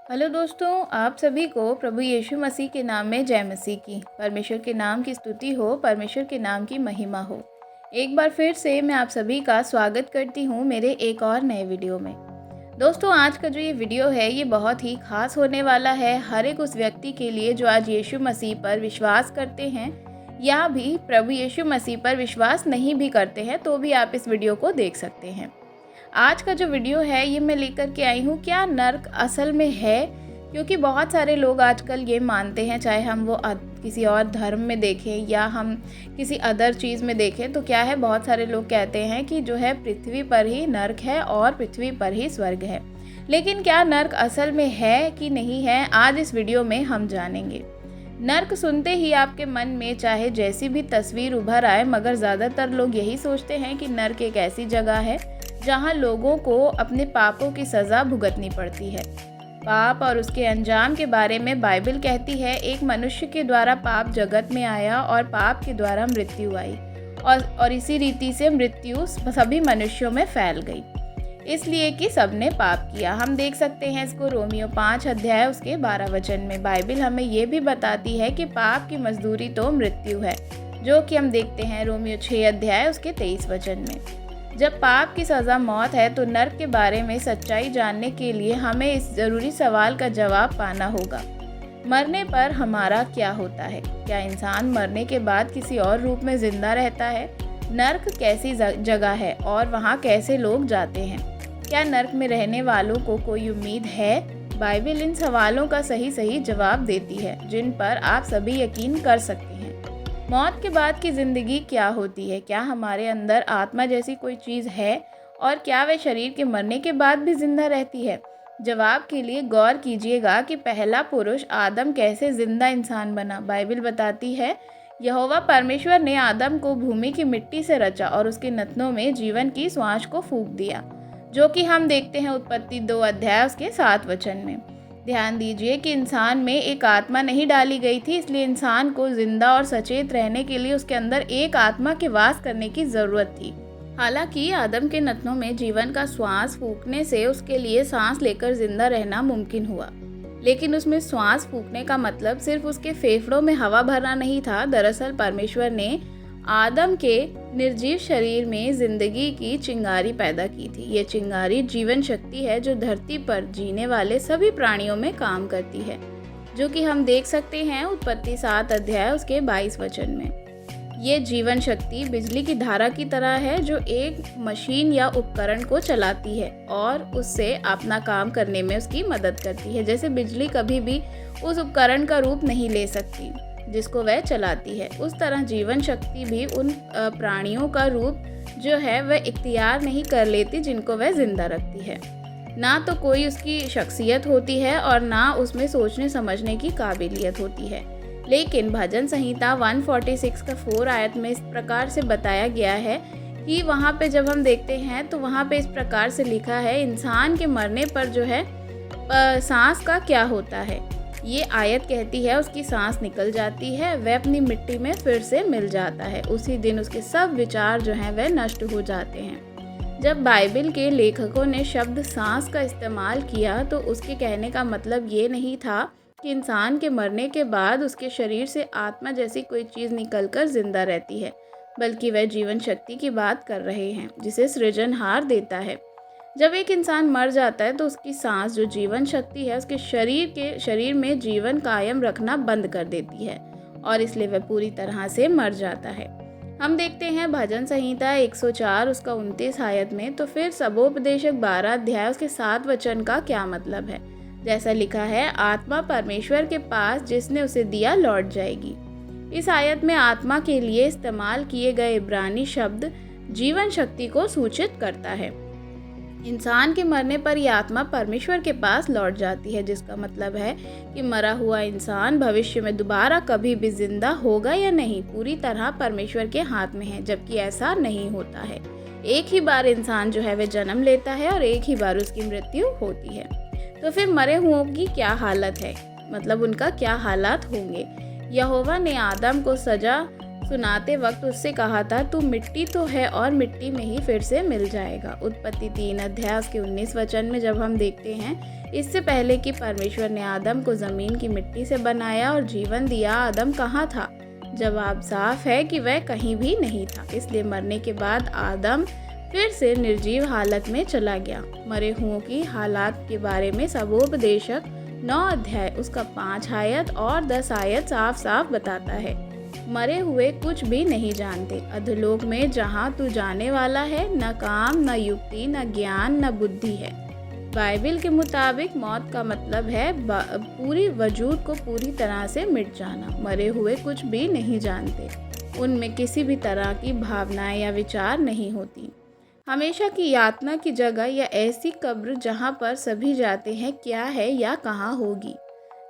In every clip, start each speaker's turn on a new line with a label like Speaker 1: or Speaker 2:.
Speaker 1: Hello दोस्तों, आप सभी को प्रभु यीशु मसीह के नाम में जय मसीह की। परमेश्वर के नाम की स्तुति हो, परमेश्वर के नाम की महिमा हो। एक बार फिर से मैं आप सभी का स्वागत करती हूँ मेरे एक और नए वीडियो में। दोस्तों, आज का जो ये वीडियो है ये बहुत ही खास होने वाला है हर एक उस व्यक्ति के लिए जो आज यीशु मसीह पर विश्वास करते हैं या भी प्रभु यीशु मसीह पर विश्वास नहीं भी करते हैं, तो भी आप इस वीडियो को देख सकते हैं। आज का जो वीडियो है ये मैं लेकर के आई हूँ, क्या नर्क असल में है? क्योंकि बहुत सारे लोग आजकल ये मानते हैं, चाहे हम वो किसी और धर्म में देखें या हम किसी अदर चीज़ में देखें, तो क्या है, बहुत सारे लोग कहते हैं कि जो है पृथ्वी पर ही नर्क है और पृथ्वी पर ही स्वर्ग है। लेकिन क्या नर्क असल में है कि नहीं है, आज इस वीडियो में हम जानेंगे। नर्क सुनते ही आपके मन में चाहे जैसी भी तस्वीर उभर आए, मगर ज़्यादातर लोग यही सोचते हैं कि नर्क एक ऐसी जगह है जहां लोगों को अपने पापों की सज़ा भुगतनी पड़ती है। पाप और उसके अंजाम के बारे में बाइबल कहती है, एक मनुष्य के द्वारा पाप जगत में आया और पाप के द्वारा मृत्यु आई और इसी रीति से मृत्यु सभी मनुष्यों में फैल गई, इसलिए कि सबने पाप किया। हम देख सकते हैं इसको रोमियो 5 अध्याय उसके 12 वचन में। बाइबल हमें ये भी बताती है कि पाप की मजदूरी तो मृत्यु है, जो कि हम देखते हैं रोमियो 6 अध्याय उसके 23 वचन में। जब पाप की सज़ा मौत है, तो नर्क के बारे में सच्चाई जानने के लिए हमें इस ज़रूरी सवाल का जवाब पाना होगा। मरने पर हमारा क्या होता है? क्या इंसान मरने के बाद किसी और रूप में ज़िंदा रहता है? नर्क कैसी जगह है और वहाँ कैसे लोग जाते हैं? क्या नर्क में रहने वालों को कोई उम्मीद है? बाइबल इन सवालों का सही जवाब देती है, जिन पर आप सभी यकीन कर सकते हैं। मौत के बाद की ज़िंदगी क्या होती है? क्या हमारे अंदर आत्मा जैसी कोई चीज़ है? और क्या वह शरीर के मरने के बाद भी जिंदा रहती है? जवाब के लिए गौर कीजिएगा कि पहला पुरुष आदम कैसे जिंदा इंसान बना। बाइबल बताती है, यहोवा परमेश्वर ने आदम को भूमि की मिट्टी से रचा और उसके नथनों में जीवन की श्वास को फूंक दिया, जो कि हम देखते हैं उत्पत्ति 2 अध्याय उसके 7 वचन में। ध्यान दीजिए कि इंसान में एक आत्मा नहीं डाली गई थी, इसलिए इंसान को जिंदा और सचेत रहने के लिए उसके अंदर एक आत्मा के वास करने की ज़रूरत थी। हालांकि आदम के नथनों में जीवन का श्वास फूंकने से उसके लिए सांस लेकर जिंदा रहना मुमकिन हुआ, लेकिन उसमें श्वास फूंकने का मतलब सिर्फ उसके फेफड़ों में हवा भरना नहीं था। दरअसल परमेश्वर ने आदम के निर्जीव शरीर में जिंदगी की चिंगारी पैदा की थी। ये चिंगारी जीवन शक्ति है जो धरती पर जीने वाले सभी प्राणियों में काम करती है, जो कि हम देख सकते हैं उत्पत्ति 7 अध्याय उसके 22 वचन में। ये जीवन शक्ति बिजली की धारा की तरह है, जो एक मशीन या उपकरण को चलाती है और उससे अपना काम करने में उसकी मदद करती है। जैसे बिजली कभी भी उस उपकरण का रूप नहीं ले सकती जिसको वह चलाती है, उस तरह जीवन शक्ति भी उन प्राणियों का रूप जो है वह इख्तियार नहीं कर लेती जिनको वह जिंदा रखती है। ना तो कोई उसकी शख्सियत होती है और ना उसमें सोचने समझने की काबिलियत होती है। लेकिन भजन संहिता 146 का 4 आयत में इस प्रकार से बताया गया है कि वहाँ पे जब हम देखते हैं तो वहाँ पे इस प्रकार से लिखा है, इंसान के मरने पर जो है सांस का क्या होता है। ये आयत कहती है उसकी सांस निकल जाती है, वह अपनी मिट्टी में फिर से मिल जाता है। उसी दिन उसके सब विचार जो हैं वह नष्ट हो जाते हैं। जब बाइबल के लेखकों ने शब्द सांस का इस्तेमाल किया तो उसके कहने का मतलब ये नहीं था कि इंसान के मरने के बाद उसके शरीर से आत्मा जैसी कोई चीज़ निकलकर जिंदा रहती है, बल्कि वह जीवन शक्ति की बात कर रहे हैं जिसे सृजनहार देता है। जब एक इंसान मर जाता है तो उसकी सांस जो जीवन शक्ति है उसके शरीर में जीवन कायम रखना बंद कर देती है और इसलिए वह पूरी तरह से मर जाता है। हम देखते हैं भजन संहिता 104 उसका 29 आयत में, तो फिर सबोपदेशक 12 अध्याय उसके 7 वचन का क्या मतलब है? जैसा लिखा है, आत्मा परमेश्वर के पास जिसने उसे दिया लौट जाएगी। इस आयत में आत्मा के लिए इस्तेमाल किए गए इब्रानी शब्द जीवन शक्ति को सूचित करता है। इंसान के मरने पर यह आत्मा परमेश्वर के पास लौट जाती है, जिसका मतलब है कि मरा हुआ इंसान भविष्य में दोबारा कभी भी जिंदा होगा या नहीं, पूरी तरह परमेश्वर के हाथ में है, जबकि ऐसा नहीं होता है। एक ही बार इंसान जो है वह जन्म लेता है और एक ही बार उसकी मृत्यु होती है। तो फिर मरे हुओं की क्या हालत है, मतलब उनका क्या हालात होंगे? यहोवा ने आदम को सजा सुनाते वक्त उससे कहा था, तू मिट्टी तो है और मिट्टी में ही फिर से मिल जाएगा। उत्पत्ति 3 अध्याय के 19 वचन में जब हम देखते हैं, इससे पहले कि परमेश्वर ने आदम को ज़मीन की मिट्टी से बनाया और जीवन दिया, आदम कहाँ था? जवाब साफ है कि वह कहीं भी नहीं था। इसलिए मरने के बाद आदम फिर से निर्जीव हालत में चला गया। मरे हुओं की हालात के बारे में सबोपदेशक 9 अध्याय उसका 5 आयत और 10 आयत साफ साफ बताता है। मरे हुए कुछ भी नहीं जानते। अधोलोक में जहाँ तू जाने वाला है, न काम, न युक्ति, न ज्ञान, न बुद्धि है। बाइबल के मुताबिक मौत का मतलब है पूरी वजूद को पूरी तरह से मिट जाना। मरे हुए कुछ भी नहीं जानते, उनमें किसी भी तरह की भावनाएं या विचार नहीं होती। हमेशा की यातना की जगह या ऐसी कब्र जहाँ पर सभी जाते हैं क्या है या कहाँ होगी।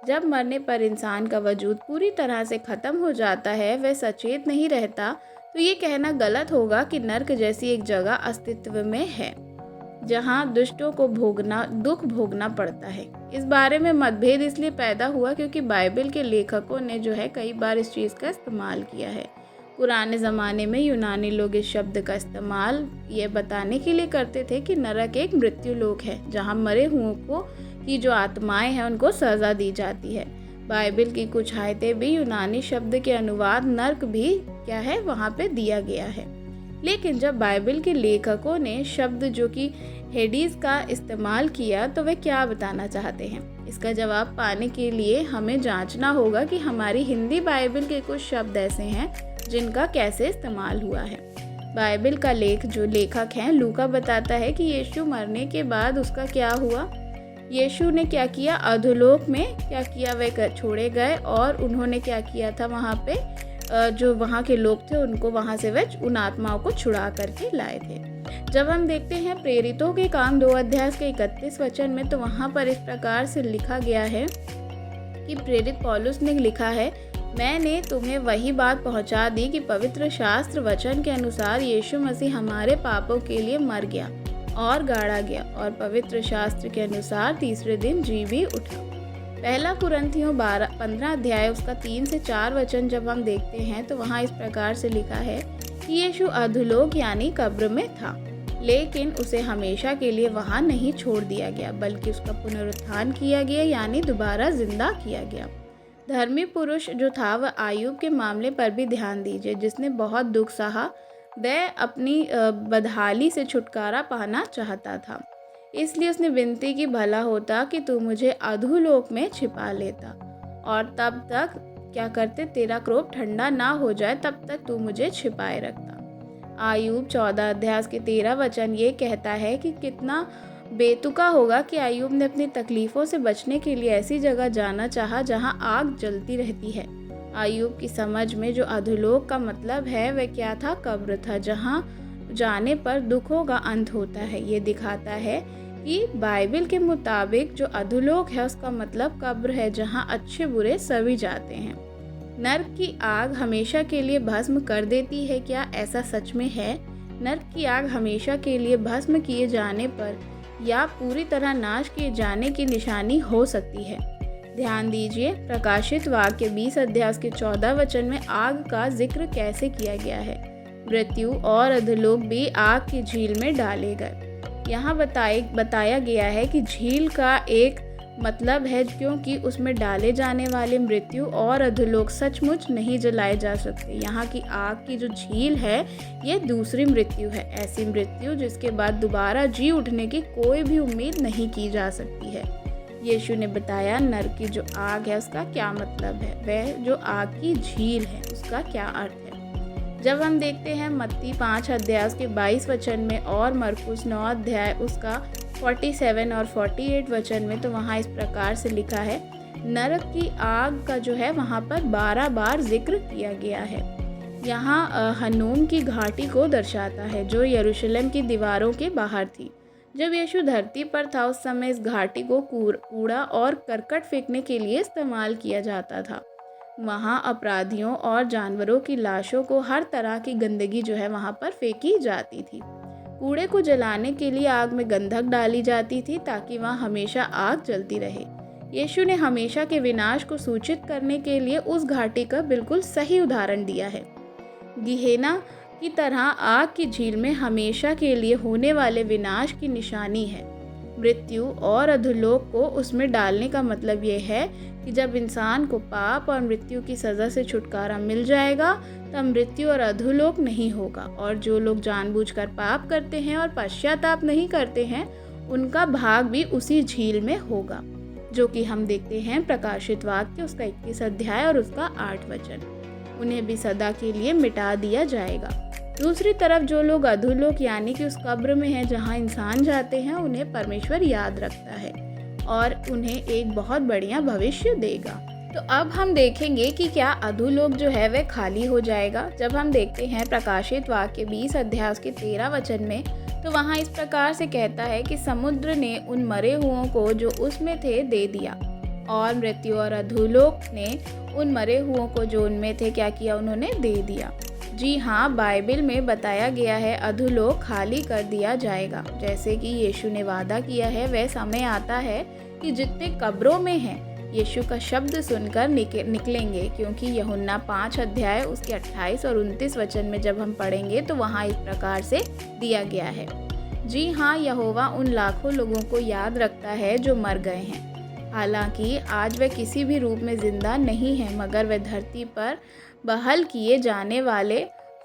Speaker 1: जब मरने पर इंसान का वजूद पूरी तरह से ख़त्म हो जाता है, वह सचेत नहीं रहता, तो ये कहना गलत होगा कि नर्क जैसी एक जगह अस्तित्व में है जहाँ दुष्टों को दुख भोगना पड़ता है। इस बारे में मतभेद इसलिए पैदा हुआ क्योंकि बाइबल के लेखकों ने जो है कई बार इस चीज़ का इस्तेमाल किया है। पुराने ज़माने में यूनानी लोग इस शब्द का इस्तेमाल ये बताने के लिए करते थे कि नरक एक मृत्यु लोक है जहाँ मरे हुओं को की जो आत्माएं हैं उनको सज़ा दी जाती है। बाइबल की कुछ आयतें भी यूनानी शब्द के अनुवाद नर्क भी क्या है वहाँ पे दिया गया है। लेकिन जब बाइबल के लेखकों ने शब्द जो कि हेडीज़ का इस्तेमाल किया तो वे क्या बताना चाहते हैं, इसका जवाब पाने के लिए हमें जांचना होगा कि हमारी हिंदी बाइबल के कुछ शब्द ऐसे हैं जिनका कैसे इस्तेमाल हुआ है। बाइबल का लेखक हैं लूका बताता है कि यीशु मरने के बाद उसका क्या हुआ। यीशु ने क्या किया, अधोलोक में क्या किया, वे छोड़े गए और उन्होंने क्या किया था, वहाँ पे जो वहाँ के लोग थे उनको वहाँ से वे उन आत्माओं को छुड़ा करके लाए थे। जब हम देखते हैं प्रेरितों के काम 2 अध्याय के 31 वचन में, तो वहाँ पर इस प्रकार से लिखा गया है कि प्रेरित पौलुस ने लिखा है, मैंने तुम्हें वही बात पहुंचा दी कि पवित्र शास्त्र वचन के अनुसार यीशु मसीह हमारे पापों के लिए मर गया और गाड़ा गया और पवित्र शास्त्र के अनुसार तीसरे दिन जी भी उठा। पहला कुरिन्थियों 15 अध्याय उसका 3 से 4 वचन जब हम देखते हैं तो वहाँ इस प्रकार से लिखा है कि यीशु अधोलोक यानी कब्र में था, लेकिन उसे हमेशा के लिए वहाँ नहीं छोड़ दिया गया, बल्कि उसका पुनरुत्थान किया गया यानी दोबारा जिंदा किया गया। धर्मी पुरुष जो था वह आयूब के मामले पर भी ध्यान दीजिए, जिसने बहुत दुख सहा। वह अपनी बदहाली से छुटकारा पाना चाहता था, इसलिए उसने विनती की, भला होता कि तू मुझे अधोलोक में छिपा लेता और तब तक क्या करते, तेरा क्रोध ठंडा ना हो जाए तब तक तू मुझे छिपाए रखता। आयूब 14 अध्याय के 13 वचन ये कहता है कि कितना बेतुका होगा कि आयूब ने अपनी तकलीफ़ों से बचने के लिए ऐसी जगह जाना चाहा जहां आग जलती रहती है। आयूब की समझ में जो अधोलोक का मतलब है वह क्या था, कब्र था, जहां जाने पर दुखों का अंत होता है। ये दिखाता है कि बाइबल के मुताबिक जो अधोलोक है उसका मतलब कब्र है, जहां अच्छे बुरे सभी जाते हैं। नर्क की आग हमेशा के लिए भस्म कर देती है क्या? ऐसा सच में है? नर्क की आग हमेशा के लिए भस्म किए जाने पर या पूरी तरह नाश किए जाने की निशानी हो सकती है। ध्यान दीजिए, प्रकाशित वाक्य 20 अध्याय के 14 वचन में आग का जिक्र कैसे किया गया है। मृत्यु और अधोलोक भी आग की झील में डाले गए। यहाँ बताया गया है कि झील का एक मतलब है क्योंकि उसमें डाले जाने वाले मृत्यु और अधोलोक सचमुच नहीं जलाए जा सकते। यहाँ की आग की जो झील है ये दूसरी मृत्यु है, ऐसी मृत्यु जिसके बाद दोबारा जी उठने की कोई भी उम्मीद नहीं की जा सकती है। यीशु ने बताया नरक की जो आग है उसका क्या मतलब है, वह जो आग की झील है उसका क्या अर्थ है। जब हम देखते हैं मत्ती 5 अध्याय के 22 वचन में और मरकुस 9 अध्याय उसका 47 और 48 वचन में, तो वहाँ इस प्रकार से लिखा है, नरक की आग का जो है वहाँ पर 12 बार जिक्र किया गया है। यहाँ हनूम की घाटी को दर्शाता है जो यरूशलेम की दीवारों के बाहर थी। जब यीशु धरती पर था उस समय इस घाटी को कूड़ा और करकट फेंकने के लिए इस्तेमाल किया जाता था। वहाँ अपराधियों और जानवरों की लाशों को, हर तरह की गंदगी जो है वहाँ पर फेंकी जाती थी। कूड़े को जलाने के लिए आग में गंधक डाली जाती थी ताकि वहाँ हमेशा आग जलती रहे। यीशु ने हमेशा के विनाश को सूचित करने के लिए उस घाटी का बिल्कुल सही उदाहरण दिया है। गेहेना की तरह आग की झील में हमेशा के लिए होने वाले विनाश की निशानी है। मृत्यु और अधोलोक को उसमें डालने का मतलब ये है कि जब इंसान को पाप और मृत्यु की सज़ा से छुटकारा मिल जाएगा तब मृत्यु और अधोलोक नहीं होगा, और जो लोग जानबूझकर पाप करते हैं और पश्चाताप नहीं करते हैं उनका भाग भी उसी झील में होगा, जो कि हम देखते हैं प्रकाशित वाक्य उसका 21 अध्याय और उसका 8 वचन। उन्हें भी सदा के लिए मिटा दिया जाएगा। दूसरी तरफ जो लोग अधोलोक यानी कि उस कब्र में हैं जहां इंसान जाते हैं, उन्हें परमेश्वर याद रखता है और उन्हें एक बहुत बढ़िया भविष्य देगा। तो अब हम देखेंगे कि क्या अधोलोक जो है वह खाली हो जाएगा। जब हम देखते हैं प्रकाशित वाक्य 20 अध्याय उसके 13 वचन में, तो वहाँ इस प्रकार से कहता है कि समुद्र ने उन मरे हुओं को जो उसमें थे दे दिया, और मृत्यु और अधोलोक ने उन मरे हुओं को जो उनमें थे क्या किया, उन्होंने दे दिया। जी हाँ, बाइबल में बताया गया है अधोलोक खाली कर दिया जाएगा। जैसे कि यीशु ने वादा किया है, वह समय आता है कि जितने कब्रों में हैं यीशु का शब्द सुनकर निकलेंगे, क्योंकि यूहन्ना 5 अध्याय उसके 28 और 29 वचन में जब हम पढ़ेंगे तो वहाँ इस प्रकार से दिया गया है। जी हाँ, यहोवा उन लाखों लोगों को याद रखता है जो मर गए हैं। हालांकि आज वह किसी भी रूप में जिंदा नहीं है, मगर वह धरती पर बहाल किए जाने वाले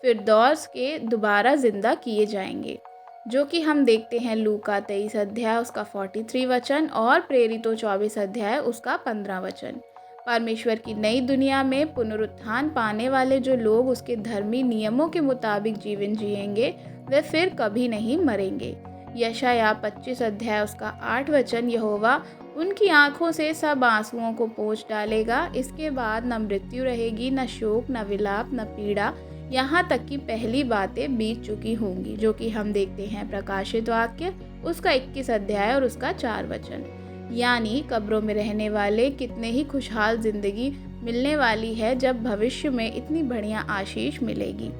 Speaker 1: फिरदौस के दोबारा जिंदा किए जाएंगे, जो कि हम देखते हैं लूका 23 अध्याय उसका 43 वचन और प्रेरितों 24 अध्याय उसका 15 वचन। परमेश्वर की नई दुनिया में पुनरुत्थान पाने वाले जो लोग उसके धर्मी नियमों के मुताबिक जीवन जिएंगे वे फिर कभी नहीं मरेंगे। यशायाह 25 अध्याय उसका 8 वचन, यहोवा उनकी आंखों से सब आंसुओं को पोंछ डालेगा। इसके बाद न मृत्यु रहेगी, न शोक, न विलाप, न पीड़ा, यहाँ तक कि पहली बातें बीत चुकी होंगी, जो कि हम देखते हैं प्रकाशित वाक्य उसका 21 अध्याय और उसका 4 वचन। यानी कब्रों में रहने वाले कितने ही खुशहाल जिंदगी मिलने वाली है जब भविष्य में इतनी बढ़िया आशीष मिलेगी।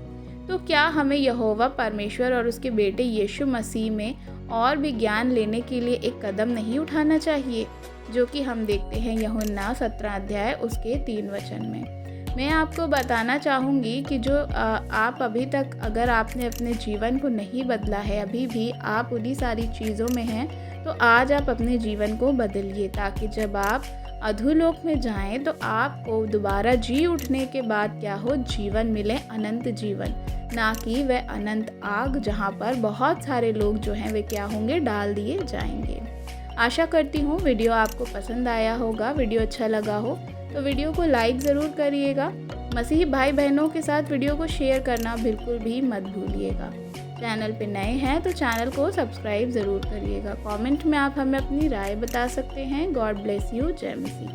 Speaker 1: तो क्या हमें यहोवा परमेश्वर और उसके बेटे यीशु मसीह में और भी ज्ञान लेने के लिए एक कदम नहीं उठाना चाहिए, जो कि हम देखते हैं यूहन्ना 17 अध्याय उसके 3 वचन में। मैं आपको बताना चाहूँगी कि जो आप अभी तक अगर आपने अपने जीवन को नहीं बदला है, अभी भी आप उन्हीं सारी चीज़ों में हैं, तो आज आप अपने जीवन को बदलिए, ताकि जब आप अधोलोक में जाएं तो आपको दोबारा जी उठने के बाद क्या हो, जीवन मिले, अनंत जीवन, ना कि वह अनंत आग जहां पर बहुत सारे लोग जो हैं वे क्या होंगे, डाल दिए जाएंगे। आशा करती हूँ वीडियो आपको पसंद आया होगा। वीडियो अच्छा लगा हो तो वीडियो को लाइक ज़रूर करिएगा। मसीही भाई बहनों के साथ वीडियो को शेयर करना बिल्कुल भी मत भूलिएगा। चैनल पे नए हैं तो चैनल को सब्सक्राइब ज़रूर करिएगा। कमेंट में आप हमें अपनी राय बता सकते हैं। God bless you. जय मसीह।